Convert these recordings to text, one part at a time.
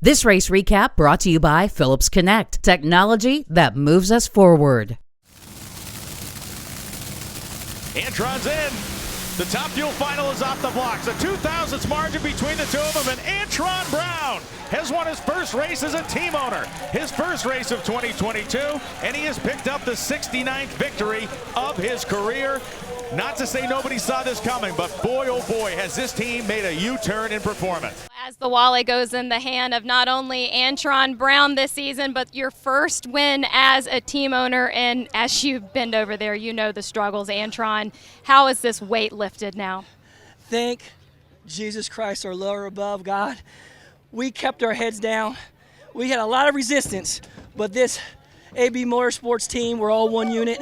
This race recap brought to you by Phillips Connect, technology that moves us forward. Antron's in. The Top Fuel final is off the blocks. A 2,000ths margin between the two of them, and Antron Brown has won his first race as a team owner. His first race of 2022, and he has picked up the 69th victory of his career. Not to say nobody saw this coming, but boy, oh boy, has this team made a U-turn in performance. As the Wally goes in the hand of not only Antron Brown this season, but your first win as a team owner. And as you've been over there, you know the struggles, Antron. How is this weight lifted now? Thank Jesus Christ, our lower above, God. We kept our heads down. We had a lot of resistance, but this AB Motorsports team, we're all one unit.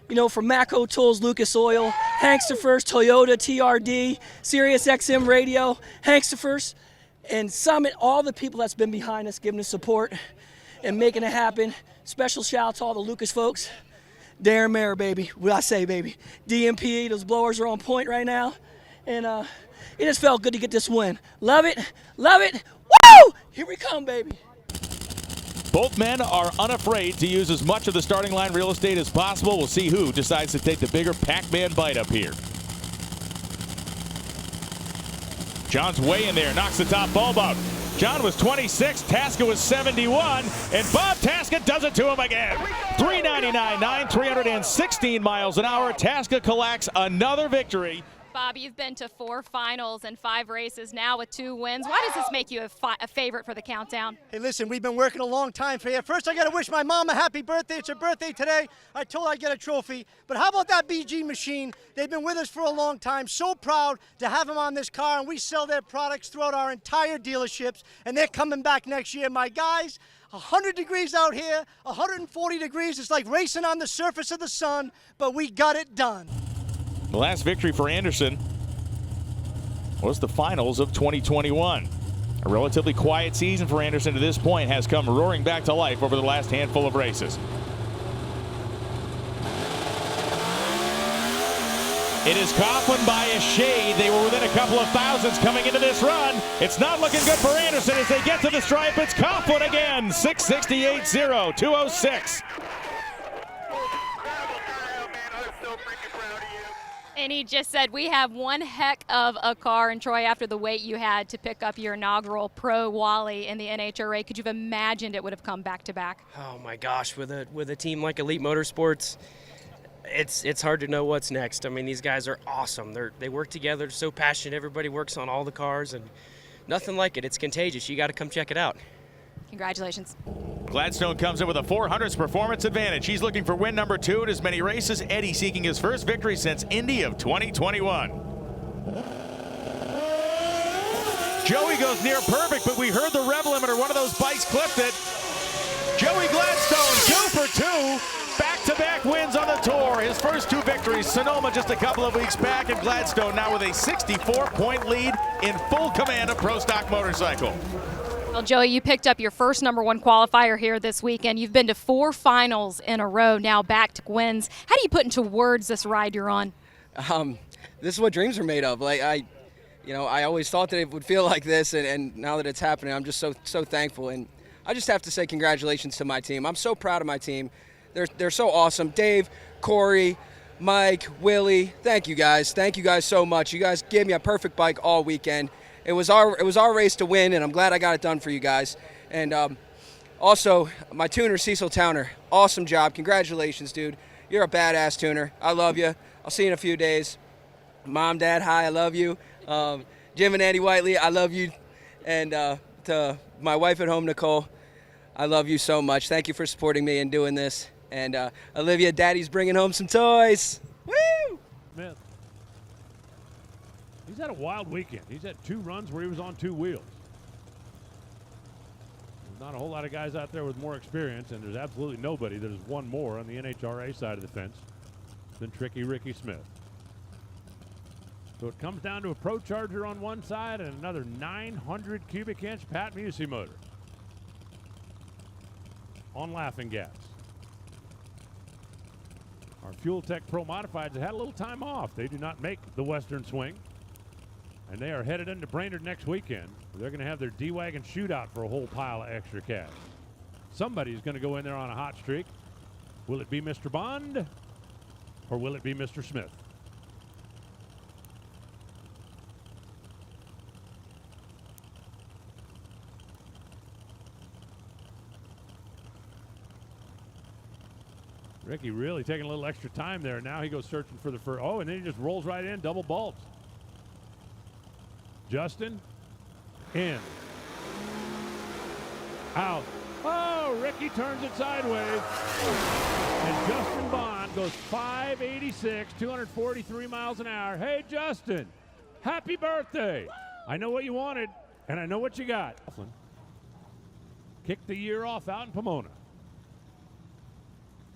You know, from Macco Tools, Lucas Oil, Hankster First, Toyota, TRD, Sirius XM Radio, Hankster First, and Summit, all the people that's been behind us, giving us support and making it happen. Special shout out to all the Lucas folks. Darren Mayer, baby. What I say, baby. DMP, those blowers are on point right now. And it just felt good to get this win. Love it. Love it. Woo! Here we come, baby. Both men are unafraid to use as much of the starting line real estate as possible. We'll see who decides to take the bigger Pac-Man bite up here. John's way in there, knocks the top bulb out. John was 26, Tasca was 71, and Bob Tasca does it to him again. 399.9, 316 miles an hour. Tasca collects another victory. Bob, you've been to 4 finals and 5 races now with 2 wins. Why does this make you a favorite for the countdown? Hey, listen, we've been working a long time for you. First, I got to wish my mom a happy birthday. It's her birthday today. I told her I'd get a trophy. But how about that BG machine? They've been with us for a long time. So proud to have them on this car, and we sell their products throughout our entire dealerships, and they're coming back next year. My guys, 100 degrees out here, 140 degrees. It's like racing on the surface of the sun, but we got it done. The last victory for Anderson was the finals of 2021. A relatively quiet season for Anderson to this point has come roaring back to life over the last handful of races. It is Coughlin by a shade. They were within a couple of thousandths coming into this run. It's not looking good for Anderson as they get to the stripe. It's Coughlin again, 668.0, 206. And he just said, we have one heck of a car. And Troy, after the wait you had to pick up your inaugural Pro Wally in the NHRA, could you have imagined it would have come back to back? Oh my gosh, with a team like Elite Motorsports, it's hard to know what's next. I mean, these guys are awesome. They work together, they're so passionate. Everybody works on all the cars, and nothing like it. It's contagious. You got to come check it out. Congratulations. Gladstone comes in with a 400s performance advantage. He's looking for win number 2 in as many races. Eddie seeking his first victory since Indy of 2021. Joey goes near perfect, but we heard the rev limiter. One of those bikes clipped it. Joey Gladstone, 2 for 2. Back-to-back wins on the tour. His first 2 victories. Sonoma just a couple of weeks back, and Gladstone now with a 64-point lead in full command of Pro Stock Motorcycle. Well, Joey, you picked up your first #1 qualifier here this weekend. You've been to 4 finals in a row, now back to wins. How do you put into words this ride you're on? This is what dreams are made of. Like I always thought that it would feel like this, and now that it's happening, I'm just so thankful. And I just have to say congratulations to my team. I'm so proud of my team. They're so awesome. Dave, Corey, Mike, Willie, thank you guys. Thank you guys so much. You guys gave me a perfect bike all weekend. It was our race to win, and I'm glad I got it done for you guys. And also, my tuner, Cecil Towner, awesome job. Congratulations, dude. You're a badass tuner. I love you. I'll see you in a few days. Mom, Dad, hi, I love you. Jim and Andy Whiteley, I love you. And to my wife at home, Nicole, I love you so much. Thank you for supporting me and doing this. And Olivia, Daddy's bringing home some toys. Woo! Man. He's had a wild weekend. He's had 2 runs where he was on 2 wheels. There's not a whole lot of guys out there with more experience, and there's absolutely nobody that has won more on the NHRA side of the fence than Tricky Ricky Smith. So it comes down to a Pro Charger on one side and another 900 cubic inch Pat Musey motor on Laughing Gas. Our Fuel Tech Pro Modifieds have had a little time off. They do not make the Western Swing. And they are headed into Brainerd next weekend. They're going to have their D-Wagon shootout for a whole pile of extra cash. Somebody's going to go in there on a hot streak. Will it be Mr. Bond or will it be Mr. Smith? Ricky really taking a little extra time there. Now he goes searching for the first. Oh, and then he just rolls right in, double bulbs. Justin, in. Out. Oh, Ricky turns it sideways. And Justin Bond goes 586, 243 miles an hour. Hey, Justin, happy birthday. I know what you wanted, and I know what you got. Kicked the year off out in Pomona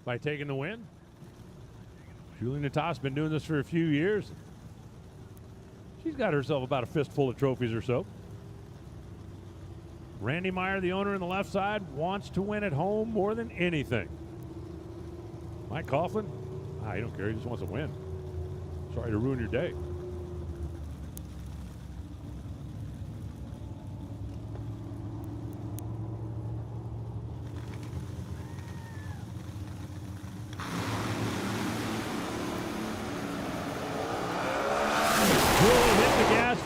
by taking the win. Julie Natas's been doing this for a few years. She's got herself about a fistful of trophies or so. Randy Meyer, the owner on the left side, wants to win at home more than anything. Mike Coughlin, he don't care. He just wants to win. Sorry to ruin your day.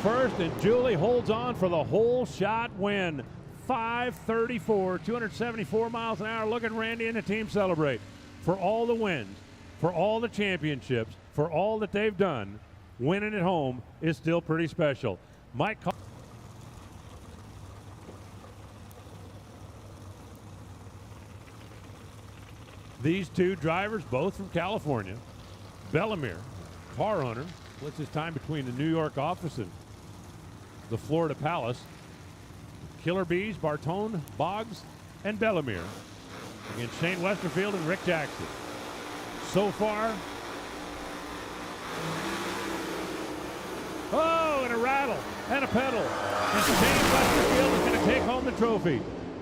First, and Julie holds on for the whole shot win. 534, 274 miles an hour. Look at Randy and the team celebrate. For all the wins, for all the championships, for all that they've done, winning at home is still pretty special. Mike. These two drivers, both from California. Bellemere, car owner, splits his time between the New York office and the Florida Palace. Killer Bees, Bartone, Boggs, and Bellemere against Shane Westerfield and Rick Jackson. So far, and a rattle and a pedal. And Shane Westerfield is going to take home the trophy.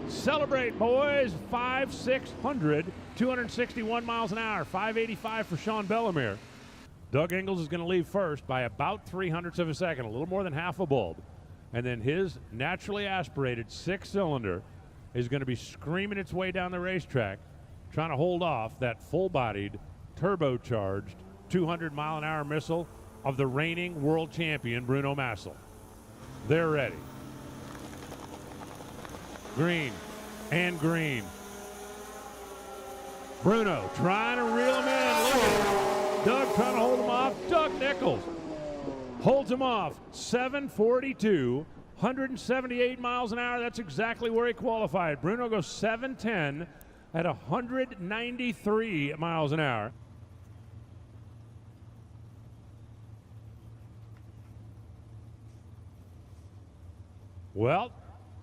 Celebrate, boys. 5,600, 261 miles an hour. 585 for Sean Bellemere. Doug Ingles is going to leave first by about 0.03 of a second, a little more than half a bulb. And then his naturally aspirated six-cylinder is going to be screaming its way down the racetrack, trying to hold off that full-bodied, turbocharged, 200-mile-an-hour missile of the reigning world champion, Bruno Massel. They're ready. Green and green. Bruno trying to reel him in. Look at it. Doug trying to hold him off. Doug Nichols holds him off. 742, 178 miles an hour. That's exactly where he qualified. Bruno goes 710 at 193 miles an hour. Well,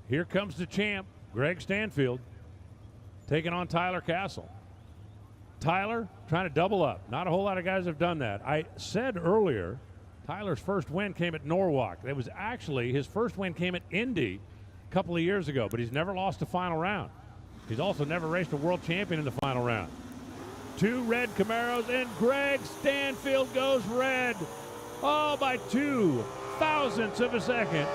here comes the champ, Greg Stanfield, taking on Tyler Castle. Tyler trying to double up. Not a whole lot of guys have done that. I said earlier, Tyler's first win came at Norwalk. It was actually, his first win came at Indy a couple of years ago, but he's never lost a final round. He's also never raced a world champion in the final round. Two red Camaros, and Greg Stanfield goes red. Oh, by 2 thousandths of a second.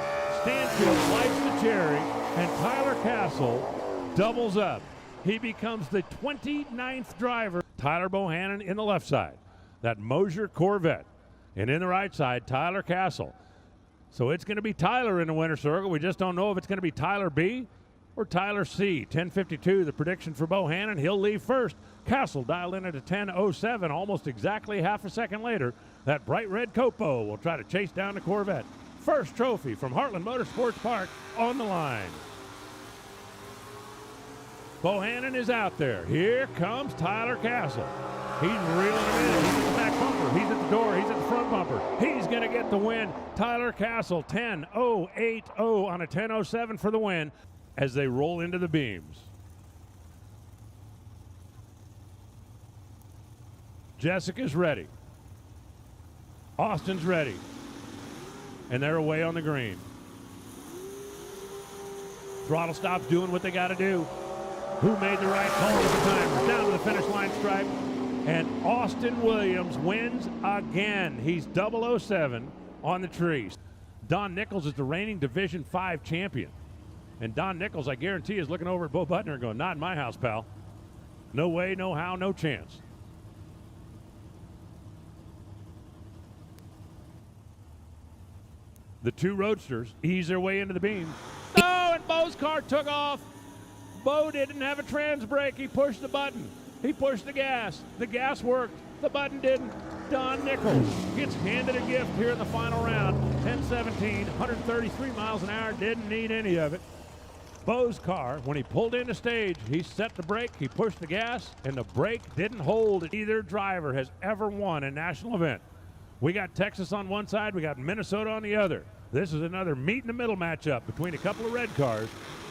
Stanfield lights the cherry, and Tyler Castle doubles up. He becomes the 29th driver. Tyler Bohannon in the left side, that Mosier Corvette. And in the right side, Tyler Castle. So it's going to be Tyler in the winner's circle. We just don't know if it's going to be Tyler B or Tyler C. 10:52, the prediction for Bohannon. He'll leave first. Castle dialed in at a 10:07, almost exactly half a second later. That bright red Copo will try to chase down the Corvette. First trophy from Heartland Motorsports Park on the line. Bohannon is out there. Here comes Tyler Castle. He's reeling him in. He's at the back bumper. He's at the door. He's at the front bumper. He's going to get the win. Tyler Castle, 10:080 on a 10:07 for the win as they roll into the beams. Jessica's ready. Austin's ready. And they're away on the green. Throttle stops doing what they got to do. Who made the right call at the time? We're down to the finish line stripe. And Austin Williams wins again. He's 007 on the trees. Don Nichols is the reigning Division 5 champion. And Don Nichols, I guarantee, is looking over at Bo Butner and going, not in my house, pal. No way, no how, no chance. The two roadsters ease their way into the beam. Oh, and Bo's car took off. Bo didn't have a trans brake. He pushed the button. He pushed the gas. The gas worked. The button didn't. Don Nichols gets handed a gift here in the final round. 10-17, 133 miles an hour. Didn't need any of it. Bo's car, when he pulled into stage, he set the brake, he pushed the gas, and the brake didn't hold. Either driver has ever won a national event. We got Texas on one side, we got Minnesota on the other. This is another meet-in-the-middle matchup between a couple of red cars.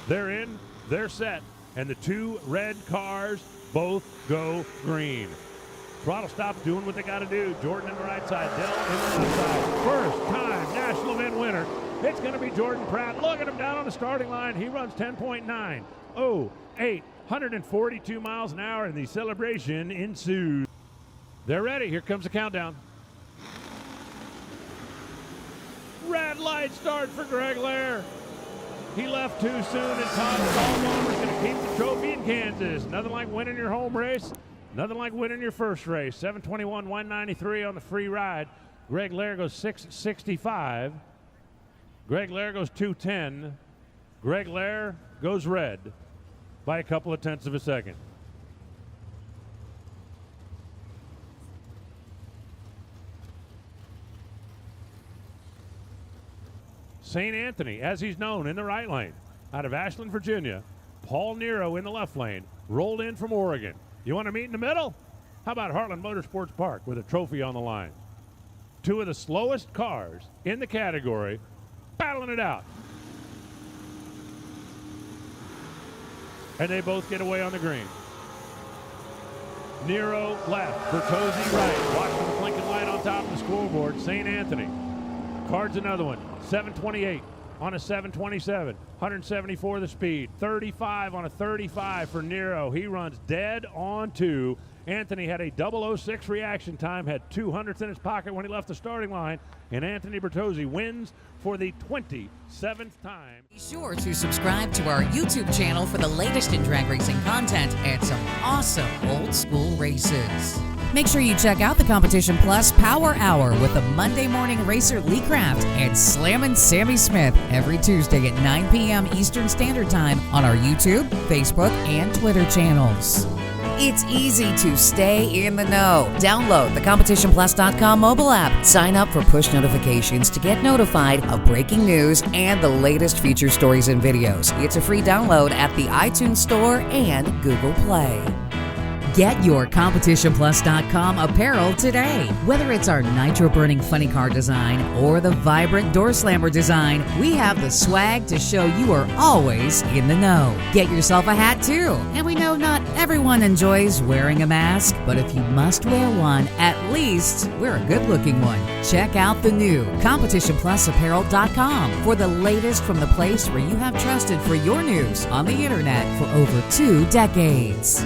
They're in, they're set, and the two red cars both go green. Throttle stop doing what they got to do. Jordan in the right side, Dell in the left side. First time national event winner. It's going to be Jordan Pratt. Look at him down on the starting line. He runs 10.9. 142 miles an hour, and the celebration ensues. They're ready. Here comes the countdown. Red light start for Greg Lair. He left too soon, and Todd Stallbomber's going to keep the trophy in Kansas. Nothing like winning your home race. Nothing like winning your first race. 721, 193 on the free ride. Greg Lair goes 665. Greg Lair goes 210. Greg Lair goes red by a couple of tenths of a second. St. Anthony, as he's known, in the right lane. Out of Ashland, Virginia. Paul Nero in the left lane. Rolled in from Oregon. You want to meet in the middle? How about Heartland Motorsports Park with a trophy on the line? Two of the slowest cars in the category battling it out. And they both get away on the green. Nero left, Bertozzi right. Watching the blinking light on top of the scoreboard. St. Anthony cards another one. 728 on a 727. 174 the speed. 35 on a 35 for Nero. He runs dead on two. Anthony had a 006 reaction time, had 200ths in his pocket when he left the starting line, and Anthony Bertozzi wins for the 27th time. Be sure to subscribe to our YouTube channel for the latest in drag racing content and some awesome old school races. Make sure you check out the Competition Plus Power Hour with the Monday morning racer Lee Craft and Slammin' Sammy Smith every Tuesday at 9 p.m. Eastern Standard Time on our YouTube, Facebook, and Twitter channels. It's easy to stay in the know. Download the CompetitionPlus.com mobile app. Sign up for push notifications to get notified of breaking news and the latest feature stories and videos. It's a free download at the iTunes Store and Google Play. Get your CompetitionPlus.com apparel today. Whether it's our nitro-burning funny car design or the vibrant door slammer design, we have the swag to show you are always in the know. Get yourself a hat too. And we know not everyone enjoys wearing a mask, but if you must wear one, at least wear a good-looking one. Check out the new CompetitionPlusApparel.com for the latest from the place where you have trusted for your news on the internet for over 2 decades.